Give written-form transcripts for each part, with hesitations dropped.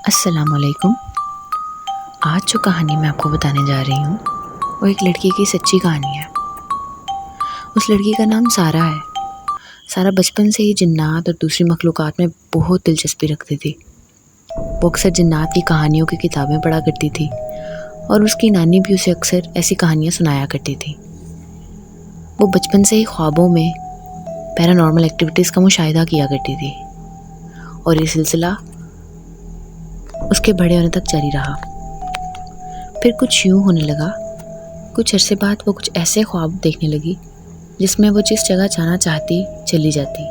السلام علیکم۔ آج جو کہانی میں آپ کو بتانے جا رہی ہوں وہ ایک لڑکی کی سچی کہانی ہے۔ اس لڑکی کا نام سارا ہے۔ سارا بچپن سے ہی جنات اور دوسری مخلوقات میں بہت دلچسپی رکھتی تھی۔ وہ اکثر جنات کی کہانیوں کی کتابیں پڑھا کرتی تھی اور اس کی نانی بھی اسے اکثر ایسی کہانیاں سنایا کرتی تھی۔ وہ بچپن سے ہی خوابوں میں پیرانارمل ایکٹیویٹیز کا مشاہدہ کیا کرتی تھی اور یہ سلسلہ اس کے بڑے ہونے تک جاری رہا۔ پھر کچھ یوں ہونے لگا، کچھ عرصے بعد وہ کچھ ایسے خواب دیکھنے لگی جس میں وہ جس جگہ جانا چاہتی چلی جاتی۔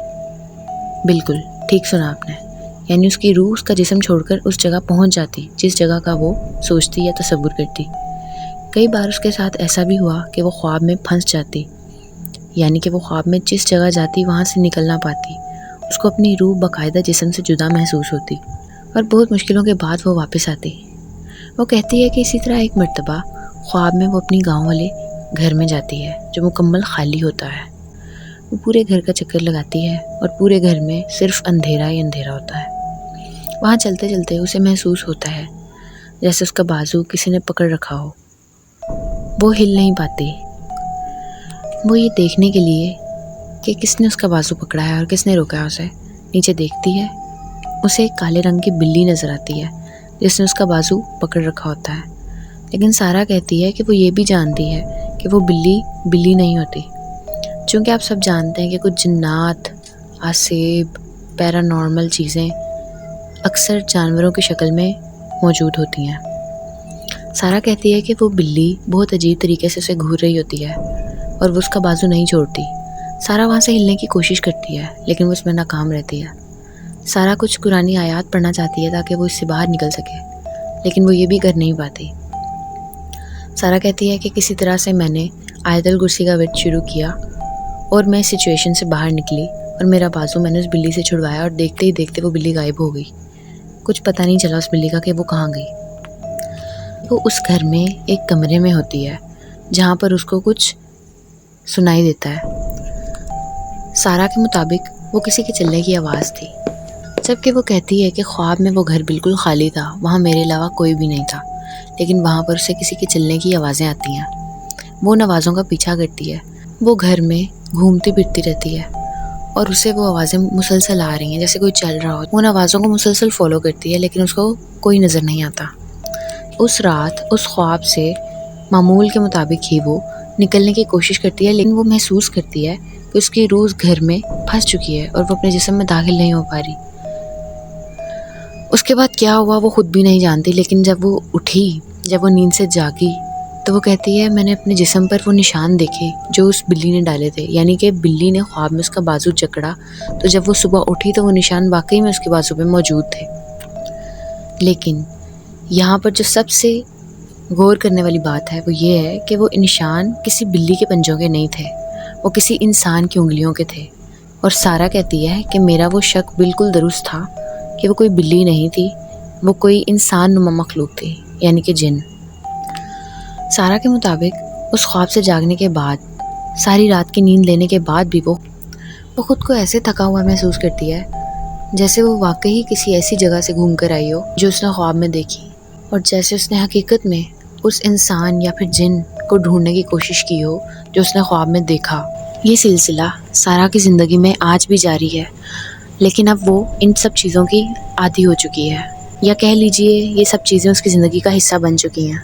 بالکل ٹھیک سنا آپ نے، یعنی اس کی روح اس کا جسم چھوڑ کر اس جگہ پہنچ جاتی جس جگہ کا وہ سوچتی یا تصور کرتی۔ کئی بار اس کے ساتھ ایسا بھی ہوا کہ وہ خواب میں پھنس جاتی، یعنی کہ وہ خواب میں جس جگہ جاتی وہاں سے نکل نہ پاتی۔ اس کو اپنی روح باقاعدہ جسم سے جدا محسوس ہوتی اور بہت مشکلوں کے بعد وہ واپس آتی۔ وہ کہتی ہے کہ اسی طرح ایک مرتبہ خواب میں وہ اپنی گاؤں والے گھر میں جاتی ہے جو مکمل خالی ہوتا ہے۔ وہ پورے گھر کا چکر لگاتی ہے اور پورے گھر میں صرف اندھیرا ہی اندھیرا ہوتا ہے۔ وہاں چلتے چلتے اسے محسوس ہوتا ہے جیسے اس کا بازو کسی نے پکڑ رکھا ہو۔ وہ ہل نہیں پاتی۔ وہ یہ دیکھنے کے لیے کہ کس نے اس کا بازو پکڑا ہے اور کس نے روکا ہے اسے نیچے دیکھتی ہے۔ اسے ایک کالے رنگ کی بلی نظر آتی ہے جس نے اس کا بازو پکڑ رکھا ہوتا ہے، لیکن سارا کہتی ہے کہ وہ یہ بھی جانتی ہے کہ وہ بلی نہیں ہوتی، چونکہ آپ سب جانتے ہیں کہ کچھ جنات، آسیب، پیرانارمل چیزیں اکثر جانوروں کی شکل میں موجود ہوتی ہیں۔ سارا کہتی ہے کہ وہ بلی بہت عجیب طریقے سے اسے گھور رہی ہوتی ہے اور وہ اس کا بازو نہیں چھوڑتی۔ سارا وہاں سے ہلنے کی کوشش کرتی ہے لیکن وہ اس میں ناکام رہتی ہے۔ سارا کچھ قرآنی آیات پڑھنا چاہتی ہے تاکہ وہ اس سے باہر نکل سکے، لیکن وہ یہ بھی کر نہیں پاتی۔ سارا کہتی ہے کہ کسی طرح سے میں نے آیت الکرسی کا ورد شروع کیا اور میں اس سچویشن سے باہر نکلی اور میرا بازو میں نے اس بلی سے چھڑوایا اور دیکھتے ہی دیکھتے وہ بلی غائب ہو گئی۔ کچھ پتہ نہیں چلا اس بلی کا کہ وہ کہاں گئی۔ وہ اس گھر میں ایک کمرے میں ہوتی ہے جہاں پر اس کو کچھ سنائی دیتا ہے۔ سارا کے مطابق وہ کسی کے چلنے کی آواز تھی، جبکہ وہ کہتی ہے کہ خواب میں وہ گھر بالکل خالی تھا، وہاں میرے علاوہ کوئی بھی نہیں تھا، لیکن وہاں پر اسے کسی کے چلنے کی آوازیں آتی ہیں۔ وہ ان آوازوں کا پیچھا کرتی ہے۔ وہ گھر میں گھومتی پھرتی رہتی ہے اور اسے وہ آوازیں مسلسل آ رہی ہیں جیسے کوئی چل رہا ہو۔ وہ ان آوازوں کو مسلسل فالو کرتی ہے لیکن اس کو کوئی نظر نہیں آتا۔ اس رات اس خواب سے معمول کے مطابق ہی وہ نکلنے کی کوشش کرتی ہے، لیکن وہ محسوس کرتی ہے کہ اس کی روح اس گھر میں پھنس چکی ہے اور وہ اپنے جسم میں داخل نہیں ہو پا رہی۔ اس کے بعد کیا ہوا وہ خود بھی نہیں جانتی، لیکن جب وہ اٹھی، جب وہ نیند سے جاگی تو وہ کہتی ہے میں نے اپنے جسم پر وہ نشان دیکھے جو اس بلی نے ڈالے تھے، یعنی کہ بلی نے خواب میں اس کا بازو جکڑا تو جب وہ صبح اٹھی تو وہ نشان واقعی میں اس کے بازو پہ موجود تھے۔ لیکن یہاں پر جو سب سے غور کرنے والی بات ہے وہ یہ ہے کہ وہ نشان کسی بلی کے پنجوں کے نہیں تھے، وہ کسی انسان کی انگلیوں کے تھے۔ اور سارا کہتی ہے کہ میرا وہ شک بالکل درست تھا کہ وہ کوئی بلی نہیں تھی، وہ کوئی انسان نما مخلوق تھی، یعنی کہ جن۔ سارا کے مطابق اس خواب سے جاگنے کے بعد، ساری رات کی نیند لینے کے بعد بھی وہ خود کو ایسے تھکا ہوا محسوس کرتی ہے جیسے وہ واقعی کسی ایسی جگہ سے گھوم کر آئی ہو جو اس نے خواب میں دیکھی، اور جیسے اس نے حقیقت میں اس انسان یا پھر جن کو ڈھونڈنے کی کوشش کی ہو جو اس نے خواب میں دیکھا۔ یہ سلسلہ سارا کی زندگی میں آج بھی جاری ہے، لیکن اب وہ ان سب چیزوں کی عادی ہو چکی ہے، یا کہہ لیجئے یہ سب چیزیں اس کی زندگی کا حصہ بن چکی ہیں۔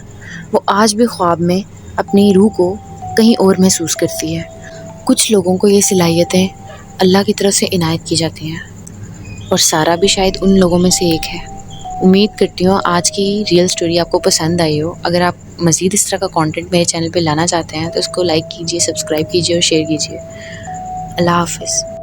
وہ آج بھی خواب میں اپنی روح کو کہیں اور محسوس کرتی ہے۔ کچھ لوگوں کو یہ صلاحیتیں اللہ کی طرف سے عنایت کی جاتی ہیں اور سارا بھی شاید ان لوگوں میں سے ایک ہے۔ امید کرتی ہوں آج کی ریئل سٹوری آپ کو پسند آئی ہو۔ اگر آپ مزید اس طرح کا کانٹینٹ میرے چینل پہ لانا چاہتے ہیں تو اس کو لائک کیجئے، سبسکرائب کیجئے اور شیئر کیجئے۔ اللہ حافظ۔